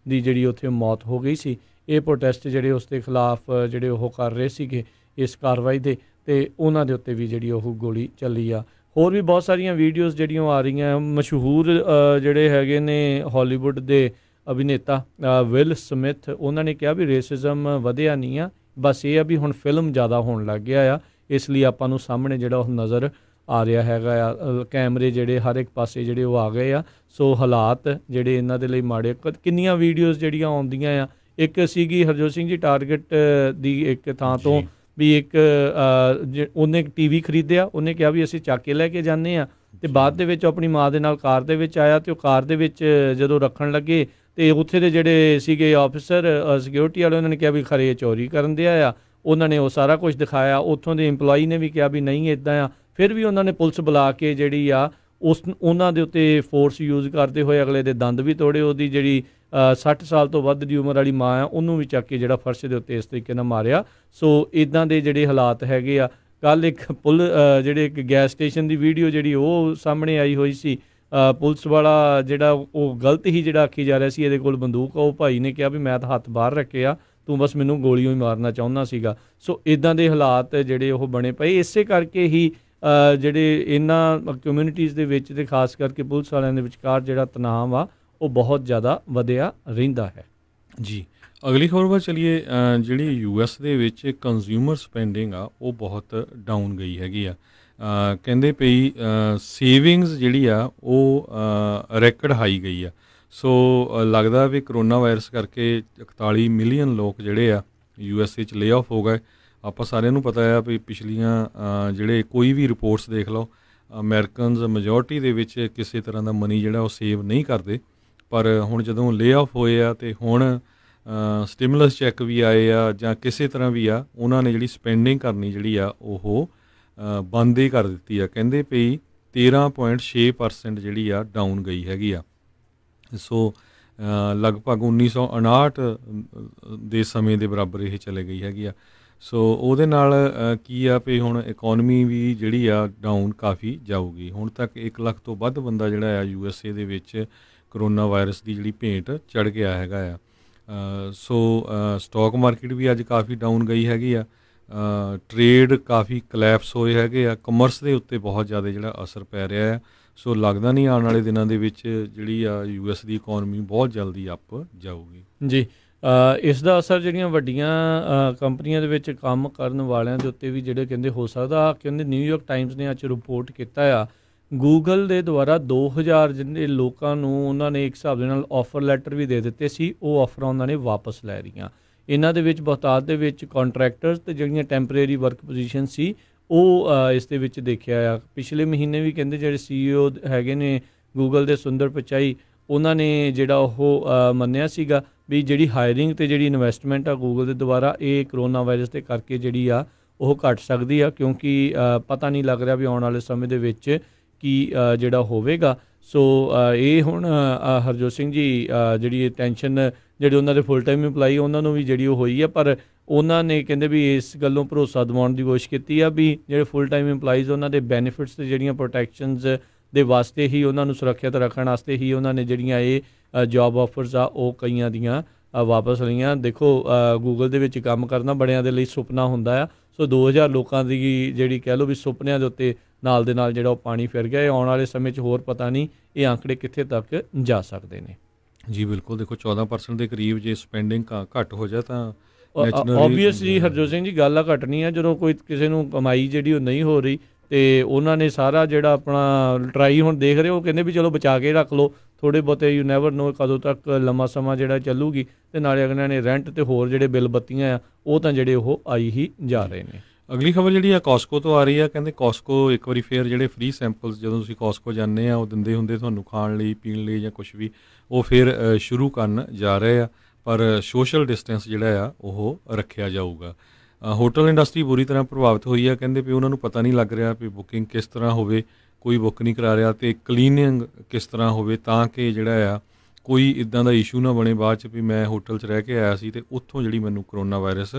ਦੀ ਜਿਹੜੀ ਉੱਥੇ ਮੌਤ ਹੋ ਗਈ ਸੀ। ਇਹ ਪ੍ਰੋਟੈਸਟ ਜਿਹੜੇ ਉਸ ਦੇ ਖਿਲਾਫ ਜਿਹੜੇ ਉਹ ਕਰ ਰਹੇ ਸੀਗੇ ਇਸ ਕਾਰਵਾਈ ਦੇ, ਅਤੇ ਉਹਨਾਂ ਦੇ ਉੱਤੇ ਵੀ ਜਿਹੜੀ ਉਹ ਗੋਲੀ ਚੱਲੀ ਆ। ਹੋਰ ਵੀ ਬਹੁਤ ਸਾਰੀਆਂ ਵੀਡੀਓਜ਼ ਜਿਹੜੀਆਂ ਆ ਰਹੀਆਂ। ਮਸ਼ਹੂਰ ਜਿਹੜੇ ਹੈਗੇ ਨੇ ਹਾਲੀਵੁੱਡ ਦੇ ਅਭਿਨੇਤਾ ਵਿਲ ਸਮਿਥ, ਉਹਨਾਂ ਨੇ ਕਿਹਾ ਵੀ ਰੇਸਿਜ਼ਮ ਵਧਿਆ ਨਹੀਂ ਆ, ਬਸ ਇਹ ਆ ਵੀ ਹੁਣ ਫਿਲਮ ਜ਼ਿਆਦਾ ਹੋਣ ਲੱਗ ਗਿਆ ਆ, ਇਸ ਲਈ ਆਪਾਂ ਨੂੰ ਸਾਹਮਣੇ ਜਿਹੜਾ ਉਹ ਨਜ਼ਰ ਆ ਰਿਹਾ ਹੈਗਾ ਆ। ਕੈਮਰੇ ਜਿਹੜੇ ਹਰ ਇੱਕ ਪਾਸੇ ਜਿਹੜੇ ਉਹ ਆ ਗਏ ਆ। ਸੋ ਹਾਲਾਤ ਜਿਹੜੇ ਇਹਨਾਂ ਦੇ ਲਈ ਮਾੜੇ। ਕਿੰਨੀਆਂ ਵੀਡੀਓਜ਼ ਜਿਹੜੀਆਂ ਆਉਂਦੀਆਂ ਆ। ਇੱਕ ਸੀਗੀ ਹਰਜੋਤ ਸਿੰਘ ਜੀ ਟਾਰਗੇਟ ਦੀ ਇੱਕ ਥਾਂ ਤੋਂ ਵੀ ਇੱਕ ਉਹਨੇ TV ਖਰੀਦਿਆ, ਉਹਨੇ ਕਿਹਾ ਵੀ ਅਸੀਂ ਚੱਕ ਕੇ ਲੈ ਕੇ ਜਾਂਦੇ ਹਾਂ, ਅਤੇ ਬਾਅਦ ਦੇ ਵਿੱਚ ਆਪਣੀ ਮਾਂ ਦੇ ਨਾਲ ਕਾਰ ਦੇ ਵਿੱਚ ਆਇਆ, ਅਤੇ ਉਹ ਕਾਰ ਦੇ ਵਿੱਚ ਜਦੋਂ ਰੱਖਣ ਲੱਗੇ ਅਤੇ ਉੱਥੇ ਦੇ ਜਿਹੜੇ ਸੀਗੇ ਆਫਿਸਰ ਸਿਕਿਉਰਿਟੀ ਵਾਲੇ ਉਹਨਾਂ ਨੇ ਕਿਹਾ ਵੀ ਖਰੇ ਚੋਰੀ ਕਰਨ ਦਿਆ ਆ। ਉਹਨਾਂ ਨੇ ਉਹ ਸਾਰਾ ਕੁਝ ਦਿਖਾਇਆ। ਉੱਥੋਂ ਦੇ ਇੰਪਲੋਈ ਨੇ ਵੀ ਕਿਹਾ ਵੀ ਨਹੀਂ ਇੱਦਾਂ ਆ। ਫਿਰ ਵੀ ਉਹਨਾਂ ਨੇ ਪੁਲਿਸ ਬੁਲਾ ਕੇ ਜਿਹੜੀ ਆ ਉਹਨਾਂ ਦੇ ਉੱਤੇ ਫੋਰਸ ਯੂਜ਼ ਕਰਦੇ ਹੋਏ ਅਗਲੇ ਦੇ ਦੰਦ ਵੀ ਤੋੜੇ। ਉਹਦੀ ਜਿਹੜੀ 60 ਸਾਲ ਤੋਂ ਵੱਧ ਦੀ ਉਮਰ ਵਾਲੀ ਮਾਂ ਆ ਉਹਨੂੰ ਵੀ ਚੱਕ ਕੇ ਜਿਹੜਾ ਫਰਸ਼ ਦੇ ਉੱਤੇ ਇਸ ਤਰੀਕੇ ਨਾਲ ਮਾਰਿਆ। ਸੋ ਇੱਦਾਂ ਦੇ ਜਿਹੜੇ ਹਾਲਾਤ ਹੈਗੇ ਆ। ਕੱਲ੍ਹ ਇੱਕ ਜਿਹੜੇ ਇੱਕ ਗੈਸ ਸਟੇਸ਼ਨ ਦੀ ਵੀਡੀਓ ਜਿਹੜੀ ਉਹ ਸਾਹਮਣੇ ਆਈ ਹੋਈ ਸੀ। ਪੁਲਿਸ ਵਾਲਾ ਜਿਹੜਾ ਉਹ ਗਲਤ ਹੀ ਜਿਹੜਾ ਆਖੀ ਜਾ ਰਿਹਾ ਸੀ ਇਹਦੇ ਕੋਲ ਬੰਦੂਕ ਆ, ਉਹ ਭਾਈ ਨੇ ਕਿਹਾ ਵੀ ਮੈਂ ਤਾਂ ਹੱਥ ਬਾਹਰ ਰੱਖਿਆ, ਤੂੰ ਬਸ ਮੈਨੂੰ ਗੋਲੀਆਂ ਹੀ ਮਾਰਨਾ ਚਾਹੁੰਦਾ ਸੀਗਾ। ਸੋ ਇੱਦਾਂ ਦੇ ਹਾਲਾਤ ਜਿਹੜੇ ਉਹ ਬਣੇ ਪਏ। ਇਸੇ ਕਰਕੇ ਹੀ ਜਿਹੜੇ ਇਹਨਾਂ ਕਮਿਊਨਿਟੀਜ਼ ਦੇ ਵਿੱਚ ਅਤੇ ਖਾਸ ਕਰਕੇ ਪੁਲਿਸ ਵਾਲਿਆਂ ਦੇ ਵਿਚਕਾਰ ਜਿਹੜਾ ਤਣਾਅ ਆ ਉਹ ਬਹੁਤ ਜ਼ਿਆਦਾ ਵਧਿਆ ਰਹਿੰਦਾ ਹੈ। ਜੀ ਅਗਲੀ ਖਬਰ ਵੱਲ ਚਲੀਏ। ਜਿਹੜੀ US ਦੇ ਵਿੱਚ ਕੰਜ਼ਿਊਮਰ ਸਪੈਂਡਿੰਗ ਆ ਉਹ ਬਹੁਤ ਡਾਊਨ ਗਈ ਹੈਗੀ ਆ। ਕਹਿੰਦੇ ਪਈ ਸੇਵਿੰਗਸ ਜਿਹੜੀ ਆ ਉਹ ਰੈਕਡ ਹਾਈ ਗਈ ਆ। ਸੋ ਲੱਗਦਾ ਵੀ ਕਰੋਨਾ ਵਾਇਰਸ ਕਰਕੇ 41 ਮਿਲੀਅਨ ਲੋਕ ਜਿਹੜੇ ਆ USA 'ਚ ਲੇ ਆਫ ਹੋ ਗਏ। ਆਪਾਂ ਸਾਰਿਆਂ ਨੂੰ ਪਤਾ ਆ ਵੀ ਪਿਛਲੀਆਂ ਜਿਹੜੇ ਕੋਈ ਵੀ ਰਿਪੋਰਟਸ ਦੇਖ ਲਓ, ਅਮਰੀਕਨਜ਼ ਮੈਜੋਰਟੀ ਦੇ ਵਿੱਚ ਕਿਸੇ ਤਰ੍ਹਾਂ ਦਾ ਮਨੀ ਜਿਹੜਾ ਉਹ ਸੇਵ ਨਹੀਂ ਕਰਦੇ। ਪਰ ਹੁਣ ਜਦੋਂ ਲੇ ਆਫ ਹੋਏ ਆ ਅਤੇ ਹੁਣ ਸਟਿਮੂਲਸ ਚੈੱਕ ਵੀ ਆਏ ਆ ਜਾਂ ਕਿਸੇ ਤਰ੍ਹਾਂ ਵੀ ਆ, ਉਹਨਾਂ ਨੇ ਜਿਹੜੀ ਸਪੈਂਡਿੰਗ ਕਰਨੀ ਜਿਹੜੀ ਆ ਉਹ ਬੰਦ ਹੀ ਕਰ ਦਿੱਤੀ ਆ। ਕਹਿੰਦੇ ਪਈ 13.6% ਜਿਹੜੀ ਆ ਡਾਊਨ ਗਈ ਹੈਗੀ ਆ। ਸੋ ਲਗਭਗ 1959 ਦੇ ਸਮੇਂ ਦੇ ਬਰਾਬਰ ਇਹ ਚਲੇ ਗਈ ਹੈਗੀ ਆ। ਸੋ ਉਹਦੇ ਨਾਲ ਕੀ ਆ ਵੀ ਹੁਣ ਇਕੋਨਮੀ ਵੀ ਜਿਹੜੀ ਆ ਡਾਊਨ ਕਾਫੀ ਜਾਊਗੀ। ਹੁਣ ਤੱਕ 1 ਲੱਖ ਤੋਂ ਵੱਧ ਬੰਦਾ ਜਿਹੜਾ ਆ USA ਦੇ ਵਿੱਚ ਕਰੋਨਾ ਵਾਇਰਸ ਦੀ ਜਿਹੜੀ ਭੇਂਟ ਚੜ੍ਹ ਗਿਆ ਹੈਗਾ ਆ। ਸੋ ਸਟਾਕ ਮਾਰਕੀਟ ਵੀ ਅੱਜ ਕਾਫੀ ਡਾਊਨ ਗਈ ਹੈਗੀ ਆ। ਟਰੇਡ ਕਾਫੀ ਕਲੈਪਸ ਹੋਏ ਹੈਗੇ ਆ। ਕਮਰਸ ਦੇ ਉੱਤੇ ਬਹੁਤ ਜ਼ਿਆਦਾ ਜਿਹੜਾ ਅਸਰ ਪੈ ਰਿਹਾ ਆ। ਸੋ ਲੱਗਦਾ ਨਹੀਂ ਆਉਣ ਵਾਲੇ ਦਿਨਾਂ ਦੇ ਵਿੱਚ ਜਿਹੜੀ ਆ US ਦੀ ਇਕੋਨਮੀ ਬਹੁਤ ਜਲਦੀ ਅੱਪ ਜਾਊਗੀ ਜੀ। ਇਸ ਦਾ ਅਸਰ ਜਿਹੜੀਆਂ ਵੱਡੀਆਂ ਕੰਪਨੀਆਂ ਦੇ ਵਿੱਚ ਕੰਮ ਕਰਨ ਵਾਲਿਆਂ ਦੇ ਉੱਤੇ ਵੀ ਜਿਹੜੇ ਕਹਿੰਦੇ ਹੋ ਸਕਦਾ। ਕਹਿੰਦੇ ਨਿਊਯਾਰਕ ਟਾਈਮਸ ਨੇ ਅੱਜ ਰਿਪੋਰਟ ਕੀਤਾ ਆ, ਗੂਗਲ ਦੇ ਦੁਆਰਾ 2000 ਜਿਹੜੇ ਲੋਕਾਂ ਨੂੰ ਉਹਨਾਂ ਨੇ ਇੱਕ ਹਿਸਾਬ ਦੇ ਨਾਲ ਆਫਰ ਲੈਟਰ ਵੀ ਦੇ ਦਿੱਤੇ ਸੀ, ਉਹ ਆਫਰਾਂ ਉਹਨਾਂ ਨੇ ਵਾਪਸ ਲੈ ਰਹੀਆਂ। ਇਹਨਾਂ ਦੇ ਵਿੱਚ ਬਹੁਤਾਤ ਦੇ ਵਿੱਚ ਕੰਟਰੈਕਟਰਸ ਅਤੇ ਜਿਹੜੀਆਂ ਟੈਂਪਰੇਰੀ ਵਰਕ ਪੋਜੀਸ਼ਨ ਸੀ ਉਹ ਇਸ ਦੇ ਵਿੱਚ ਦੇਖਿਆ ਆ। ਪਿਛਲੇ ਮਹੀਨੇ ਵੀ ਕਹਿੰਦੇ ਜਿਹੜੇ CEO ਹੈਗੇ ਨੇ ਗੂਗਲ ਦੇ ਸੁੰਦਰ ਪਿਚਾਈ, ਉਹਨਾਂ ਨੇ ਜਿਹੜਾ ਉਹ ਮੰਨਿਆ ਸੀਗਾ ਵੀ ਜਿਹੜੀ ਹਾਇਰਿੰਗ ਅਤੇ ਜਿਹੜੀ ਇਨਵੈਸਟਮੈਂਟ ਆ ਗੂਗਲ ਦੇ ਦੁਆਰਾ ਇਹ ਕਰੋਨਾ ਵਾਇਰਸ ਦੇ ਕਰਕੇ ਜਿਹੜੀ ਆ ਉਹ ਘੱਟ ਸਕਦੀ ਆ, ਕਿਉਂਕਿ ਪਤਾ ਨਹੀਂ ਲੱਗ ਰਿਹਾ ਵੀ ਆਉਣ ਵਾਲੇ ਸਮੇਂ ਦੇ ਵਿੱਚ ਕੀ ਜਿਹੜਾ ਹੋਵੇਗਾ। ਸੋ ਇਹ ਹੁਣ ਹਰਜੋਤ ਸਿੰਘ ਜੀ ਜਿਹੜੀ ਇਹ ਟੈਨਸ਼ਨ ਜਿਹੜੇ ਉਹਨਾਂ ਦੇ ਫੁੱਲ ਟਾਈਮ ਇੰਪਲਾਈ ਉਹਨਾਂ ਨੂੰ ਵੀ ਜਿਹੜੀ ਉਹ ਹੋਈ ਆ, ਪਰ ਉਹਨਾਂ ਨੇ ਕਹਿੰਦੇ ਵੀ ਇਸ ਗੱਲੋਂ ਭਰੋਸਾ ਦਿਵਾਉਣ ਦੀ ਕੋਸ਼ਿਸ਼ ਕੀਤੀ ਆ ਵੀ ਜਿਹੜੇ ਫੁੱਲ ਟਾਈਮ ਇੰਪਲਾਈਜ਼ ਉਹਨਾਂ ਦੇ ਬੈਨੀਫਿਟਸ ਅਤੇ ਜਿਹੜੀਆਂ ਪ੍ਰੋਟੈਕਸ਼ਨਸ ਦੇ ਵਾਸਤੇ ਹੀ ਉਹਨਾਂ ਨੂੰ ਸੁਰੱਖਿਅਤ ਰੱਖਣ ਵਾਸਤੇ ਹੀ ਉਹਨਾਂ ਨੇ ਜਿਹੜੀਆਂ ਇਹ ਜੋਬ ਆਫਰਸ ਆ ਉਹ ਕਈਆਂ ਦੀਆਂ ਵਾਪਸ ਲਈਆਂ। ਦੇਖੋ ਗੂਗਲ ਦੇ ਵਿੱਚ ਕੰਮ ਕਰਨਾ ਬੜਿਆਂ ਦੇ ਲਈ ਸੁਪਨਾ ਹੁੰਦਾ ਆ। ਸੋ 2000 ਲੋਕਾਂ ਦੀ ਜਿਹੜੀ ਕਹਿ ਲਓ ਵੀ ਸੁਪਨਿਆਂ ਦੇ ਉੱਤੇ ਨਾਲ ਦੇ ਨਾਲ ਜਿਹੜਾ ਉਹ ਪਾਣੀ ਫਿਰ ਗਿਆ। ਇਹ ਆਉਣ ਵਾਲੇ ਸਮੇਂ 'ਚ ਹੋਰ ਪਤਾ ਨਹੀਂ ਇਹ ਆંકੜੇ ਕਿੱਥੇ ਤੱਕ ਜਾ ਸਕਦੇ ਨੇ। ਜੀ ਬਿਲਕੁਲ, ਦੇਖੋ 14% ਦੇ ਕਰੀਬ ਜੇ ਸਪੈਂਡਿੰਗ ਘੱਟ ਹੋ ਜਾ ਤਾਂ ਓਬਵੀਅਸਲੀ ਹਰਜੋਤ ਸਿੰਘ ਜੀ ਗੱਲ ਆ ਘਟਣੀ ਆ। ਜਦੋਂ ਕੋਈ ਕਿਸੇ ਨੂੰ ਕਮਾਈ ਜਿਹੜੀ ਉਹ ਨਹੀਂ ਹੋ ਰਹੀ ਅਤੇ ਉਹਨਾਂ ਨੇ ਸਾਰਾ ਜਿਹੜਾ ਆਪਣਾ ਟਰਾਈ ਹੁਣ ਦੇਖ ਰਹੇ, ਉਹ ਕਹਿੰਦੇ ਵੀ ਚਲੋ ਬਚਾ ਕੇ ਰੱਖ ਲਓ ਥੋੜ੍ਹੇ ਬਹੁਤੇ, ਯੂ ਨੈਵਰ ਨੋ ਕਦੋਂ ਤੱਕ ਲੰਮਾ ਸਮਾਂ ਜਿਹੜਾ ਚੱਲੂਗੀ। ਅਤੇ ਨਾਲੇ ਅਗਲਿਆਂ ਨੇ ਰੈਂਟ ਅਤੇ ਹੋਰ ਜਿਹੜੇ ਬਿੱਲ ਬੱਤੀਆਂ ਆ ਉਹ ਤਾਂ ਜਿਹੜੇ ਉਹ ਆਈ ਹੀ ਜਾ ਰਹੇ ਨੇ। ਅਗਲੀ ਖਬਰ ਜਿਹੜੀ ਆ ਕਾਸਕੋ ਤੋਂ ਆ ਰਹੀ ਆ। ਕਹਿੰਦੇ ਕਾਸਕੋ ਇੱਕ ਵਾਰੀ ਫੇਰ ਜਿਹੜੇ ਫ੍ਰੀ ਸੈਂਪਲਸ ਜਦੋਂ ਤੁਸੀਂ ਕਾਸਕੋ ਜਾਂਦੇ ਆ ਉਹ ਦਿੰਦੇ ਹੁੰਦੇ ਤੁਹਾਨੂੰ ਖਾਣ ਲਈ ਪੀਣ ਲਈ ਜਾਂ ਕੁਛ ਵੀ, ਉਹ ਫਿਰ ਸ਼ੁਰੂ ਕਰਨ ਜਾ ਰਹੇ ਆ। ਪਰ ਸੋਸ਼ਲ ਡਿਸਟੈਂਸ ਜਿਹੜਾ ਆ ਉਹ ਰੱਖਿਆ ਜਾਊਗਾ। ਹੋਟਲ ਇੰਡਸਟਰੀ ਬੁਰੀ ਤਰ੍ਹਾਂ ਪ੍ਰਭਾਵਿਤ ਹੋਈ ਆ। ਕਹਿੰਦੇ ਵੀ ਉਹਨਾਂ ਨੂੰ ਪਤਾ ਨਹੀਂ ਲੱਗ ਰਿਹਾ ਵੀ ਬੁਕਿੰਗ ਕਿਸ ਤਰ੍ਹਾਂ ਹੋਵੇ, ਕੋਈ ਬੁੱਕ ਨਹੀਂ ਕਰਾ ਰਿਹਾ, ਅਤੇ ਕਲੀਨਿੰਗ ਕਿਸ ਤਰ੍ਹਾਂ ਹੋਵੇ ਤਾਂ ਕਿ ਜਿਹੜਾ ਆ ਕੋਈ ਇੱਦਾਂ ਦਾ ਇਸ਼ੂ ਨਾ ਬਣੇ ਬਾਅਦ 'ਚ ਵੀ ਮੈਂ ਹੋਟਲ 'ਚ ਰਹਿ ਕੇ ਆਇਆ ਸੀ ਅਤੇ ਉੱਥੋਂ ਜਿਹੜੀ ਮੈਨੂੰ ਕਰੋਨਾ ਵਾਇਰਸ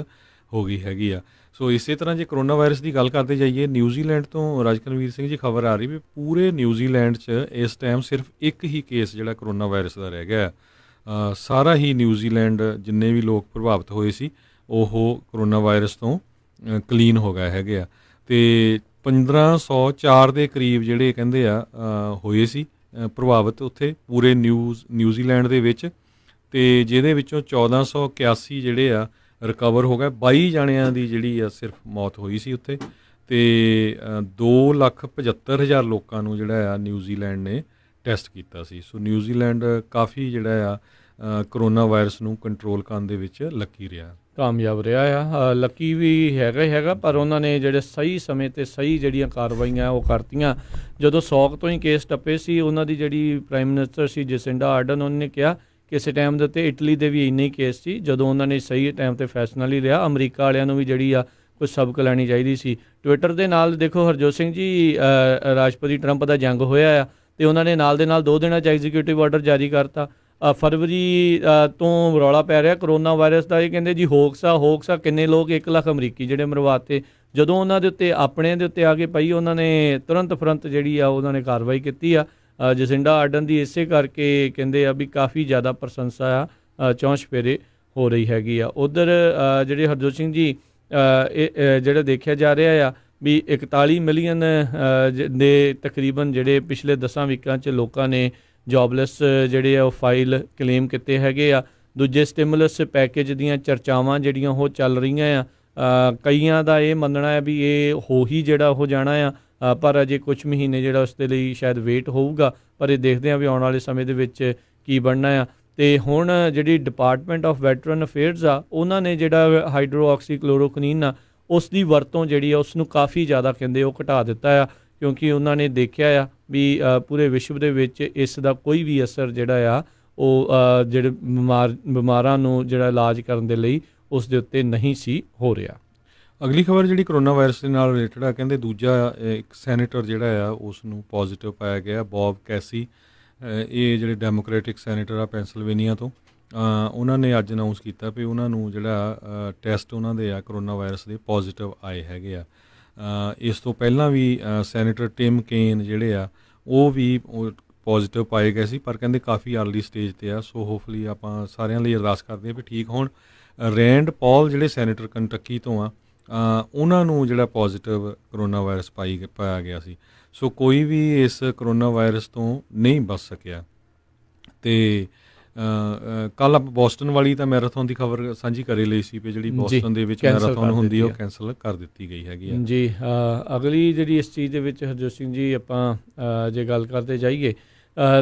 ਹੋ ਗਈ ਹੈਗੀ ਆ। ਸੋ ਇਸੇ ਤਰ੍ਹਾਂ ਜੇ ਕਰੋਨਾ ਵਾਇਰਸ ਦੀ ਗੱਲ ਕਰਦੇ ਜਾਈਏ, ਨਿਊਜ਼ੀਲੈਂਡ ਤੋਂ ਰਾਜਕਨਵੀਰ ਸਿੰਘ ਜੀ ਖਬਰ ਆ ਰਹੀ ਵੀ ਪੂਰੇ ਨਿਊਜ਼ੀਲੈਂਡ 'ਚ ਇਸ ਟਾਈਮ ਸਿਰਫ ਇੱਕ ਹੀ ਕੇਸ ਜਿਹੜਾ ਕਰੋਨਾ ਵਾਇਰਸ ਦਾ ਰਹਿ ਗਿਆ। ਸਾਰਾ ਹੀ ਨਿਊਜ਼ੀਲੈਂਡ ਜਿੰਨੇ ਵੀ ਲੋਕ ਪ੍ਰਭਾਵਿਤ ਹੋਏ ਸੀ ਉਹ ਕਰੋਨਾ ਵਾਇਰਸ ਤੋਂ ਕਲੀਨ ਹੋ ਗਏ ਹੈਗੇ ਆ। ਅਤੇ 1504 ਦੇ ਕਰੀਬ ਜਿਹੜੇ ਕਹਿੰਦੇ ਆ ਹੋਏ ਸੀ ਪ੍ਰਭਾਵਿਤ ਉੱਥੇ ਪੂਰੇ ਨਿਊਜ਼ੀਲੈਂਡ ਦੇ ਵਿੱਚ, ਅਤੇ ਜਿਹਦੇ ਵਿੱਚੋਂ 1481 ਜਿਹੜੇ ਆ ਰਿਕਵਰ ਹੋ ਗਏ। 22 ਜਣਿਆਂ ਦੀ ਜਿਹੜੀ ਆ ਸਿਰਫ ਮੌਤ ਹੋਈ ਸੀ ਉੱਥੇ, ਅਤੇ 2,75,000 ਲੋਕਾਂ ਨੂੰ ਜਿਹੜਾ ਆ ਨਿਊਜ਼ੀਲੈਂਡ ਨੇ ਟੈਸਟ ਕੀਤਾ ਸੀ। ਸੋ ਨਿਊਜ਼ੀਲੈਂਡ ਕਾਫੀ ਜਿਹੜਾ ਆ ਕਰੋਨਾ ਵਾਇਰਸ ਨੂੰ ਕੰਟਰੋਲ ਕਰਨ ਦੇ ਵਿੱਚ ਲੱਕੀ ਰਿਹਾ, ਕਾਮਯਾਬ ਰਿਹਾ ਆ। ਲੱਕੀ ਵੀ ਹੈਗਾ ਹੀ ਹੈਗਾ, ਪਰ ਉਹਨਾਂ ਨੇ ਜਿਹੜੇ ਸਹੀ ਸਮੇਂ 'ਤੇ ਸਹੀ ਜਿਹੜੀਆਂ ਕਾਰਵਾਈਆਂ ਉਹ ਕਰਤੀਆਂ। ਜਦੋਂ 100 ਤੋਂ ਹੀ ਕੇਸ ਟੱਪੇ ਸੀ, ਉਹਨਾਂ ਦੀ ਜਿਹੜੀ ਪ੍ਰਾਈਮ ਮਿਨਿਸਟਰ ਸੀ ਜਸਿੰਡਾ ਆਰਡਨ, ਉਹਨਾਂ ਨੇ ਕਿਹਾ ਕਿਸੇ ਟਾਈਮ ਦੇ ਉੱਤੇ ਇਟਲੀ ਦੇ ਵੀ ਇੰਨੇ ਹੀ ਕੇਸ ਸੀ। ਜਦੋਂ ਉਹਨਾਂ ਨੇ ਸਹੀ ਟਾਈਮ 'ਤੇ ਫੈਸਲਾ ਨਹੀਂ ਲਿਆ, ਅਮਰੀਕਾ ਵਾਲਿਆਂ ਨੂੰ ਵੀ ਜਿਹੜੀ ਆ ਕੁਛ ਸਬਕ ਲੈਣੀ ਚਾਹੀਦੀ ਸੀ। ਟਵਿੱਟਰ ਦੇ ਨਾਲ ਦੇਖੋ ਹਰਜੋਤ ਸਿੰਘ ਜੀ, ਰਾਸ਼ਟਰਪਤੀ ਟਰੰਪ ਦਾ ਜੰਗ ਹੋਇਆ ਆ ਅਤੇ ਉਹਨਾਂ ਨੇ ਨਾਲ ਦੇ ਨਾਲ 2 ਦਿਨਾਂ 'ਚ ਐਗਜ਼ੀਕਿਊਟਿਵ ਆਰਡਰ ਜਾਰੀ ਕਰਤਾ। ਫਰਵਰੀ ਤੋਂ ਰੌਲਾ ਪੈ ਰਿਹਾ ਕਰੋਨਾ ਵਾਇਰਸ ਦਾ। ਇਹ ਕਹਿੰਦੇ ਜੀ ਹੋਕਸ ਆ ਕਿੰਨੇ ਲੋਕ 1 ਲੱਖ ਅਮਰੀਕੀ ਜਿਹੜੇ ਮਰਵਾਤੇ। ਜਦੋਂ ਉਹਨਾਂ ਦੇ ਉੱਤੇ ਆਪਣੇ ਦੇ ਉੱਤੇ ਆ ਕੇ ਪਈ, ਉਹਨਾਂ ਨੇ ਤੁਰੰਤ ਜਿਹੜੀ ਆ ਉਹਨਾਂ ਨੇ ਕਾਰਵਾਈ ਕੀਤੀ ਆ। ਜਸਿੰਡਾ ਆਰਡਨ ਦੀ ਇਸੇ ਕਰਕੇ ਕਹਿੰਦੇ ਆ ਵੀ ਕਾਫੀ ਜ਼ਿਆਦਾ ਪ੍ਰਸ਼ੰਸਾ ਆ ਚੌਂਚਫੇਰੇ ਹੋ ਰਹੀ ਹੈਗੀ ਆ। ਉੱਧਰ ਜਿਹੜੇ ਹਰਜੋਤ ਸਿੰਘ ਜੀ ਇਹ ਜਿਹੜਾ ਦੇਖਿਆ ਜਾ ਰਿਹਾ ਆ ਵੀ 41 ਮਿਲੀਅਨ ਦੇ ਤਕਰੀਬਨ ਜਿਹੜੇ ਪਿਛਲੇ 10 ਵੀਕਾਂ 'ਚ ਲੋਕਾਂ ਨੇ ਜੋਬਲੈਸ ਜਿਹੜੇ ਆ ਉਹ ਫਾਈਲ ਕਲੇਮ ਕੀਤੇ ਹੈਗੇ ਆ। ਦੂਜੇ ਸਟਿਮੂਲਸ ਪੈਕੇਜ ਦੀਆਂ ਚਰਚਾਵਾਂ ਜਿਹੜੀਆਂ ਉਹ ਚੱਲ ਰਹੀਆਂ ਆ। ਕਈਆਂ ਦਾ ਇਹ ਮੰਨਣਾ ਹੈ ਵੀ ਇਹ ਹੋ ਹੀ ਜਿਹੜਾ ਹੋ ਜਾਣਾ ਆ, ਪਰ ਅਜੇ ਕੁਝ ਮਹੀਨੇ ਜਿਹੜਾ ਉਸ ਦੇ ਲਈ ਸ਼ਾਇਦ ਵੇਟ ਹੋਊਗਾ। ਪਰ ਇਹ ਦੇਖਦੇ ਹਾਂ ਵੀ ਆਉਣ ਵਾਲੇ ਸਮੇਂ ਦੇ ਵਿੱਚ ਕੀ ਬਣਨਾ ਆ। ਅਤੇ ਹੁਣ ਜਿਹੜੀ ਡਿਪਾਰਟਮੈਂਟ ਆਫ ਵੈਟਰਨ ਅਫੇਅਰਸ ਆ ਉਹਨਾਂ ਨੇ ਜਿਹੜਾ ਹਾਈਡਰੋਆਕਸੀਕਲੋਰੋਕੁਈਨ ਆ ਉਸ ਦੀ ਵਰਤੋਂ ਜਿਹੜੀ ਆ ਉਸ ਨੂੰ ਕਾਫੀ ਜ਼ਿਆਦਾ ਕਹਿੰਦੇ ਉਹ ਘਟਾ ਦਿੱਤਾ ਆ, ਕਿਉਂਕਿ ਉਹਨਾਂ ਨੇ ਦੇਖਿਆ ਆ ਵੀ ਪੂਰੇ ਵਿਸ਼ਵ ਦੇ ਵਿੱਚ ਇਸ ਦਾ ਕੋਈ ਵੀ ਅਸਰ ਜਿਹੜਾ ਆ ਉਹ ਜਿਹੜੇ ਬਿਮਾਰਾਂ ਨੂੰ ਜਿਹੜਾ ਇਲਾਜ ਕਰਨ ਦੇ ਲਈ ਉਸ ਦੇ ਉੱਤੇ ਨਹੀਂ ਸੀ ਹੋ ਰਿਹਾ। ਅਗਲੀ ਖਬਰ ਜਿਹੜੀ ਕਰੋਨਾ ਵਾਇਰਸ ਦੇ ਨਾਲ ਰਿਲੇਟਡ ਆ, ਕਹਿੰਦੇ ਦੂਜਾ ਇੱਕ ਸੈਨੇਟਰ ਜਿਹੜਾ ਆ ਉਸ ਨੂੰ ਪੋਜ਼ੀਟਿਵ ਪਾਇਆ ਗਿਆ, ਬੌਬ ਕੈਸੀ। ਇਹ ਜਿਹੜੇ ਡੈਮੋਕ੍ਰੈਟਿਕ ਸੈਨੇਟਰ ਆ ਪੈਂਸਿਲਵੇਨੀਆ ਤੋਂ, ਉਹਨਾਂ ਨੇ ਅੱਜ ਅਨਾਊਂਸ ਕੀਤਾ ਵੀ ਉਹਨਾਂ ਨੂੰ ਜਿਹੜਾ ਟੈਸਟ ਉਹਨਾਂ ਦੇ ਆ ਕਰੋਨਾ ਵਾਇਰਸ ਦੇ ਪੋਜ਼ੀਟਿਵ ਆਏ ਹੈਗੇ ਆ। ਇਸ ਤੋਂ ਪਹਿਲਾਂ ਵੀ ਸੈਨੇਟਰ ਟਿਮ ਕੇਨ ਜਿਹੜੇ ਆ ਉਹ ਵੀ ਪੋਜ਼ੀਟਿਵ ਪਾਏ ਗਏ ਸੀ, ਪਰ ਕਹਿੰਦੇ ਕਾਫੀ ਅਰਲੀ ਸਟੇਜ 'ਤੇ ਆ। ਸੋ ਹੋਪਫੁਲੀ ਆਪਾਂ ਸਾਰਿਆਂ ਲਈ ਅਰਦਾਸ ਕਰਦੇ ਹਾਂ ਵੀ ਠੀਕ ਹੋਣ। ਰੈਂਡ ਪੌਲ ਜਿਹੜੇ ਸੈਨੇਟਰ ਕੰਟੱਕੀ ਤੋਂ ਆ, ਉਹਨਾਂ ਨੂੰ ਜਿਹੜਾ ਪੋਜ਼ੀਟਿਵ ਕਰੋਨਾ ਵਾਇਰਸ ਪਾਇਆ ਗਿਆ ਸੀ। ਸੋ ਕੋਈ ਵੀ ਇਸ ਕਰੋਨਾ ਵਾਇਰਸ ਤੋਂ ਨਹੀਂ ਬਚ ਸਕਿਆ। ਅਤੇ ਕੱਲ੍ਹ ਆਪਾਂ ਬੋਸਟਨ ਵਾਲੀ ਤਾਂ ਮੈਰਾਥਨ ਦੀ ਖਬਰ ਸਾਂਝੀ ਕਰੇ ਲਈ ਸੀ ਵੀ ਜਿਹੜੀ ਬੋਸਟਨ ਦੇ ਵਿੱਚ ਮੈਰਾਥਨ ਹੁੰਦੀ ਉਹ ਕੈਂਸਲ ਕਰ ਦਿੱਤੀ ਗਈ ਹੈਗੀ ਆ ਜੀ। ਅਗਲੀ ਜਿਹੜੀ ਇਸ ਚੀਜ਼ ਦੇ ਵਿੱਚ ਹਰਜੋਤ ਸਿੰਘ ਜੀ ਆਪਾਂ ਜੇ ਗੱਲ ਕਰਦੇ ਜਾਈਏ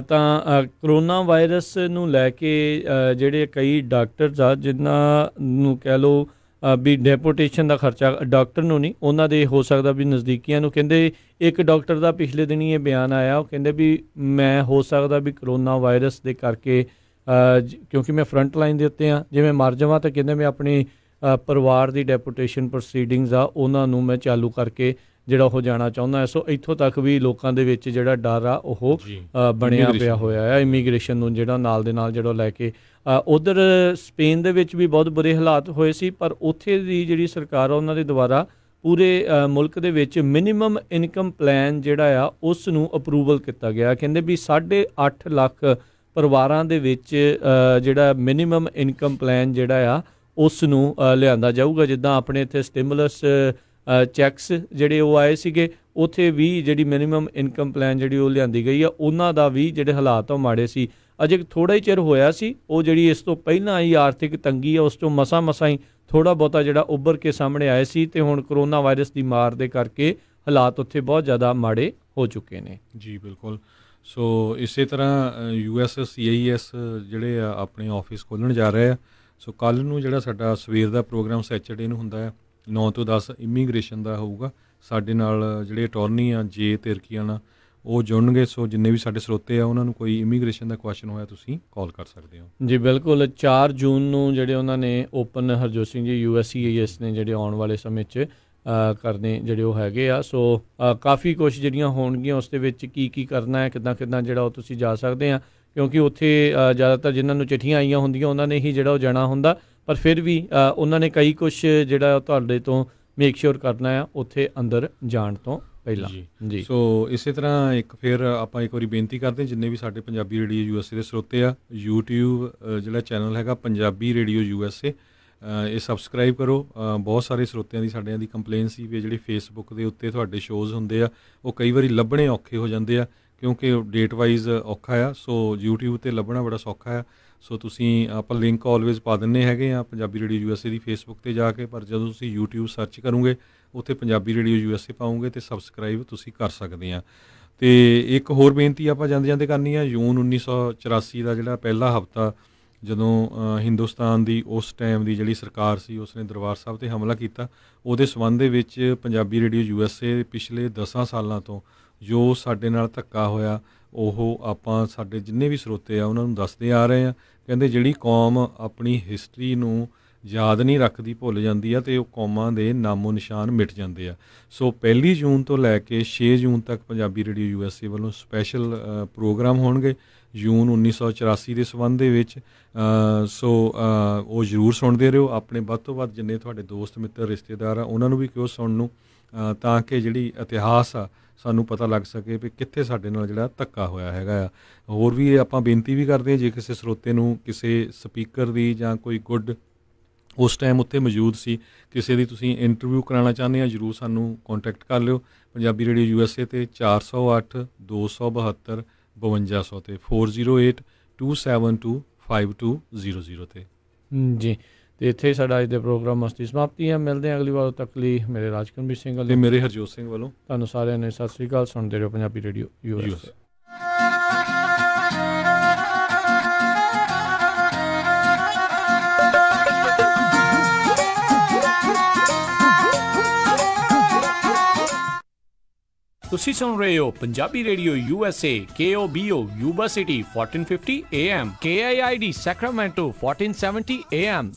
ਤਾਂ ਕਰੋਨਾ ਵਾਇਰਸ ਨੂੰ ਲੈ ਕੇ ਜਿਹੜੇ ਕਈ ਡਾਕਟਰਸ ਆ ਜਿਨ੍ਹਾਂ ਨੂੰ ਕਹਿ ਲਓ ਵੀ ਡੈਪੂਟੇਸ਼ਨ ਦਾ ਖਰਚਾ ਡਾਕਟਰ ਨੂੰ ਨਹੀਂ, ਉਹਨਾਂ ਦੇ ਹੋ ਸਕਦਾ ਵੀ ਨਜ਼ਦੀਕੀਆਂ ਨੂੰ। ਕਹਿੰਦੇ ਇੱਕ ਡਾਕਟਰ ਦਾ ਪਿਛਲੇ ਦਿਨੀ ਇਹ ਬਿਆਨ ਆਇਆ, ਉਹ ਕਹਿੰਦੇ ਵੀ ਮੈਂ ਹੋ ਸਕਦਾ ਵੀ ਕਰੋਨਾ ਵਾਇਰਸ ਦੇ ਕਰਕੇ ਕਿਉਂਕਿ ਮੈਂ ਫਰੰਟ ਲਾਈਨ ਦੇ ਉੱਤੇ ਹਾਂ, ਜੇ ਮੈਂ ਮਰ ਜਾਵਾਂ ਤਾਂ ਕਹਿੰਦੇ ਮੈਂ ਆਪਣੀ ਪਰਿਵਾਰ ਦੀ ਡੈਪੂਟੇਸ਼ਨ ਪ੍ਰੋਸੀਡਿੰਗਸ ਆ ਉਹਨਾਂ ਨੂੰ ਮੈਂ ਚਾਲੂ ਕਰਕੇ ਜਿਹੜਾ ਉਹ ਜਾਣਾ ਚਾਹੁੰਦਾ। ਸੋ ਇੱਥੋਂ ਤੱਕ ਵੀ ਲੋਕਾਂ ਦੇ ਵਿੱਚ ਜਿਹੜਾ ਡਰ ਆ ਉਹ ਬਣਿਆ ਪਿਆ ਹੋਇਆ ਆ ਇਮੀਗ੍ਰੇਸ਼ਨ ਨੂੰ ਜਿਹੜਾ ਨਾਲ ਦੇ ਨਾਲ ਜਿਹੜਾ ਲੈ ਕੇ। ਉੱਧਰ ਸਪੇਨ ਦੇ ਵਿੱਚ ਵੀ ਬਹੁਤ ਬੁਰੇ ਹਾਲਾਤ ਹੋਏ ਸੀ, ਪਰ ਉੱਥੇ ਦੀ ਜਿਹੜੀ ਸਰਕਾਰ ਆ ਉਹਨਾਂ ਦੇ ਦੁਆਰਾ ਪੂਰੇ ਮੁਲਕ ਦੇ ਵਿੱਚ ਮਿਨੀਮਮ ਇਨਕਮ ਪਲਾਨ ਜਿਹੜਾ ਆ ਉਸ ਨੂੰ ਅਪਰੂਵਲ ਕੀਤਾ ਗਿਆ। ਕਹਿੰਦੇ ਵੀ 8.5 ਲੱਖ ਪਰਿਵਾਰਾਂ ਦੇ ਵਿੱਚ ਜਿਹੜਾ ਮਿਨੀਮਮ ਇਨਕਮ ਪਲਾਨ ਜਿਹੜਾ ਆ ਉਸ ਨੂੰ ਲਿਆਂਦਾ ਜਾਊਗਾ। ਜਿੱਦਾਂ ਆਪਣੇ ਇੱਥੇ ਸਟਿਮੂਲਸ ਚੈੱਕਸ ਜਿਹੜੇ ਉਹ ਆਏ ਸੀਗੇ, ਉੱਥੇ ਵੀ ਜਿਹੜੀ ਮਿਨੀਮਮ ਇਨਕਮ ਪਲਾਨ ਜਿਹੜੀ ਉਹ ਲਿਆਂਦੀ ਗਈ ਆ, ਉਹਨਾਂ ਦਾ ਵੀ ਜਿਹੜੇ ਹਾਲਾਤ ਉਹ ਮਾੜੇ ਸੀ। ਅਜੇ ਥੋੜ੍ਹਾ ਹੀ ਚਿਰ ਹੋਇਆ ਸੀ, ਉਹ ਜਿਹੜੀ ਇਸ ਤੋਂ ਪਹਿਲਾਂ ਆਈ ਆਰਥਿਕ ਤੰਗੀ ਆ ਉਸ ਤੋਂ ਮਸਾਂ ਹੀ ਥੋੜ੍ਹਾ ਬਹੁਤਾ ਜਿਹੜਾ ਉੱਭਰ ਕੇ ਸਾਹਮਣੇ ਆਏ ਸੀ, ਅਤੇ ਹੁਣ ਕਰੋਨਾ ਵਾਇਰਸ ਦੀ ਮਾਰ ਦੇ ਕਰਕੇ ਹਾਲਾਤ ਉੱਥੇ ਬਹੁਤ ਜ਼ਿਆਦਾ ਮਾੜੇ ਹੋ ਚੁੱਕੇ ਨੇ। ਜੀ ਬਿਲਕੁਲ। ਸੋ ਇਸੇ ਤਰ੍ਹਾਂ USCIS ਜਿਹੜੇ ਆ ਆਪਣੇ ਆਫਿਸ ਖੋਲ੍ਹਣ ਜਾ ਰਹੇ ਆ। ਸੋ ਕੱਲ੍ਹ ਨੂੰ ਜਿਹੜਾ ਸਾਡਾ ਸਵੇਰ ਦਾ ਪ੍ਰੋਗਰਾਮ ਸੈਚਰਡੇ ਨੂੰ ਹੁੰਦਾ ਹੈ 9 ਤੋਂ 10 ਇਮੀਗ੍ਰੇਸ਼ਨ ਦਾ ਹੋਊਗਾ। ਸਾਡੇ ਨਾਲ ਜਿਹੜੇ ਅਟੋਰਨੀ ਆ ਜੇ ਤਿਰਕੀਆਨ ਉਹ ਜੁੜਨਗੇ। ਸੋ ਜਿੰਨੇ ਵੀ ਸਾਡੇ ਸਰੋਤੇ ਆ ਉਹਨਾਂ ਨੂੰ ਕੋਈ ਇਮੀਗ੍ਰੇਸ਼ਨ ਦਾ ਕੁਐਸਚਨ ਹੋਇਆ ਤੁਸੀਂ ਕਾਲ ਕਰ ਸਕਦੇ ਹੋ ਜੀ। ਬਿਲਕੁਲ 4 ਜੂਨ ਨੂੰ ਜਿਹੜੇ ਉਹਨਾਂ ਨੇ ਓਪਨ ਹਰਜੋਤ ਸਿੰਘ ਜੀ USCIS ਨੇ ਜਿਹੜੇ ਆਉਣ ਵਾਲੇ ਸਮੇਂ 'ਚ ਕਰਨੇ ਜਿਹੜੇ ਉਹ ਹੈਗੇ ਆ। ਸੋ ਕਾਫੀ ਕੁਛ ਜਿਹੜੀਆਂ ਹੋਣਗੀਆਂ ਉਸ ਦੇ ਵਿੱਚ ਕੀ ਕਰਨਾ ਹੈ, ਕਿੱਦਾਂ ਜਿਹੜਾ ਉਹ ਤੁਸੀਂ ਜਾ ਸਕਦੇ ਆ, ਕਿਉਂਕਿ ਉੱਥੇ ਜ਼ਿਆਦਾਤਰ ਜਿਨ੍ਹਾਂ ਨੂੰ ਚਿੱਠੀਆਂ ਆਈਆਂ ਹੁੰਦੀਆਂ ਉਹਨਾਂ ਨੇ ਹੀ ਜਿਹੜਾ ਉਹ ਜਾਣਾ ਹੁੰਦਾ, ਪਰ ਫਿਰ ਵੀ ਉਹਨਾਂ ਨੇ ਕਈ ਕੁਛ ਜਿਹੜਾ ਤੁਹਾਡੇ ਤੋਂ ਮੇਕ ਸ਼ੋਰ ਕਰਨਾ ਆ ਉੱਥੇ ਅੰਦਰ ਜਾਣ ਤੋਂ ਪਹਿਲਾਂ ਜੀ। ਸੋ ਇਸੇ ਤਰ੍ਹਾਂ ਫਿਰ ਆਪਾਂ ਇੱਕ ਵਾਰੀ ਬੇਨਤੀ ਕਰਦੇ ਜਿੰਨੇ ਵੀ ਸਾਡੇ ਪੰਜਾਬੀ ਰੇਡੀਓ USA ਦੇ ਸਰੋਤੇ ਆ, YouTube ਜਿਹੜਾ ਚੈਨਲ ਹੈਗਾ ਪੰਜਾਬੀ ਰੇਡੀਓ USA, ਇਹ ਸਬਸਕ੍ਰਾਈਬ ਕਰੋ। ਬਹੁਤ ਸਾਰੇ ਸਰੋਤਿਆਂ ਦੀ ਸਾਡਿਆਂ ਦੀ ਕੰਪਲੇਨ ਸੀ ਵੀ ਜਿਹੜੀ ਫੇਸਬੁੱਕ ਦੇ ਉੱਤੇ ਤੁਹਾਡੇ ਸ਼ੋਜ਼ ਹੁੰਦੇ ਆ ਉਹ ਕਈ ਵਾਰੀ ਲੱਭਣੇ ਔਖੇ ਹੋ ਜਾਂਦੇ ਆ, ਕਿਉਂਕਿ ਡੇਟ ਵਾਈਜ਼ ਔਖਾ ਆ। ਸੋ YouTube 'ਤੇ ਲੱਭਣਾ ਬੜਾ ਸੌਖਾ ਆ। ਸੋ ਤੁਸੀਂ ਆਪਾਂ ਲਿੰਕ ਆਲਵੇਜ਼ ਪਾ ਦਿੰਦੇ ਹੈਗੇ ਆ ਪੰਜਾਬੀ ਰੇਡੀਓ USA ਦੀ ਫੇਸਬੁੱਕ 'ਤੇ ਜਾ ਕੇ, ਪਰ ਜਦੋਂ ਤੁਸੀਂ YouTube ਸਰਚ ਕਰੋਗੇ ਉੱਥੇ ਪੰਜਾਬੀ ਰੇਡੀਓ USA ਪਾਉਂਗੇ ਅਤੇ ਸਬਸਕ੍ਰਾਈਬ ਤੁਸੀਂ ਕਰ ਸਕਦੇ ਆ। ਅਤੇ ਇੱਕ ਹੋਰ ਬੇਨਤੀ ਆਪਾਂ ਜਾਂਦੇ ਕਰਨੀ ਆ, ਜੂਨ 1984 ਦਾ ਜਿਹੜਾ ਪਹਿਲਾ ਹਫ਼ਤਾ ਜਦੋਂ ਹਿੰਦੁਸਤਾਨ ਦੀ ਉਸ ਟਾਈਮ ਦੀ ਜਿਹੜੀ ਸਰਕਾਰ ਸੀ ਉਸਨੇ ਦਰਬਾਰ ਸਾਹਿਬ 'ਤੇ ਹਮਲਾ ਕੀਤਾ, ਉਹਦੇ ਸੰਬੰਧ ਦੇ ਵਿੱਚ ਪੰਜਾਬੀ ਰੇਡੀਓ USA ਪਿਛਲੇ 10 ਸਾਲਾਂ ਤੋਂ ਜੋ ਸਾਡੇ ਨਾਲ ਧੱਕਾ ਹੋਇਆ ਉਹ ਆਪਾਂ ਸਾਡੇ ਜਿੰਨੇ ਵੀ ਸਰੋਤੇ ਆ ਉਹਨਾਂ ਨੂੰ ਦੱਸਦੇ ਆ ਰਹੇ ਆ। ਕਹਿੰਦੇ ਜਿਹੜੀ ਕੌਮ ਆਪਣੀ ਹਿਸਟਰੀ ਨੂੰ ਯਾਦ ਨਹੀਂ ਰੱਖਦੀ, ਭੁੱਲ ਜਾਂਦੀ ਆ, ਅਤੇ ਉਹ ਕੌਮਾਂ ਦੇ ਨਾਮੋ ਨਿਸ਼ਾਨ ਮਿਟ ਜਾਂਦੇ ਆ। ਸੋ 1 ਜੂਨ ਤੋਂ ਲੈ ਕੇ 6 ਜੂਨ ਤੱਕ ਪੰਜਾਬੀ ਰੇਡੀਓ USA ਵੱਲੋਂ ਸਪੈਸ਼ਲ ਪ੍ਰੋਗਰਾਮ ਹੋਣਗੇ ਜੂਨ 1984 ਦੇ ਸੰਬੰਧ ਦੇ ਵਿੱਚ। ਸੋ ਉਹ ਜ਼ਰੂਰ ਸੁਣਦੇ ਰਹੋ। ਆਪਣੇ ਵੱਧ ਤੋਂ ਵੱਧ ਜਿੰਨੇ ਤੁਹਾਡੇ ਦੋਸਤ ਮਿੱਤਰ ਰਿਸ਼ਤੇਦਾਰ ਆ ਉਹਨਾਂ ਨੂੰ ਵੀ ਕਿਉਂ ਸੁਣਨ ਨੂੰ, ਤਾਂ ਕਿ ਜਿਹੜੀ ਇਤਿਹਾਸ ਆ ਸਾਨੂੰ ਪਤਾ ਲੱਗ ਸਕੇ ਵੀ ਕਿੱਥੇ ਸਾਡੇ ਨਾਲ ਜਿਹੜਾ ਧੱਕਾ ਹੋਇਆ ਹੈਗਾ ਆ। ਹੋਰ ਵੀ ਆਪਾਂ ਬੇਨਤੀ ਵੀ ਕਰਦੇ ਹਾਂ, ਜੇ ਕਿਸੇ ਸਰੋਤੇ ਨੂੰ ਕਿਸੇ ਸਪੀਕਰ ਦੀ ਜਾਂ ਕੋਈ ਗੁੱਡ ਉਸ ਟਾਈਮ ਉੱਥੇ ਮੌਜੂਦ ਸੀ ਕਿਸੇ ਦੀ ਤੁਸੀਂ ਇੰਟਰਵਿਊ ਕਰਾਉਣਾ ਚਾਹੁੰਦੇ ਆ, ਜ਼ਰੂਰ ਸਾਨੂੰ ਕੰਟੈਕਟ ਕਰ ਲਿਓ ਪੰਜਾਬੀ ਰੇਡੀਓ USA 'ਤੇ 408 272 5200 'ਤੇ 408 272 5200 'ਤੇ ਜੀ। ਅਤੇ ਇੱਥੇ ਸਾਡਾ ਅੱਜ ਦੇ ਪ੍ਰੋਗਰਾਮ ਮਸਤੀ ਸਮਾਪਤੀ ਹੈ। ਮਿਲਦੇ ਹਾਂ ਅਗਲੀ ਵਾਰ, ਤੱਕ ਲਈ ਮੇਰੇ ਰਾਜਕੁੰਬੀਰ ਸਿੰਘ ਅਤੇ ਮੇਰੇ ਹਰਜੋਤ ਸਿੰਘ ਵੱਲੋਂ ਤੁਹਾਨੂੰ ਸਾਰਿਆਂ ਨੇ ਸਤਿ ਸ਼੍ਰੀ ਅਕਾਲ। ਸੁਣਦੇ ਰਹੋ ਪੰਜਾਬੀ ਰੇਡੀਓ USA। ਤੁਸੀਂ ਸੁਣ ਰਹੇ ਹੋ Punjabi radio USA KOBO Yuba City 1450 AM KIID Sacramento 1470 AM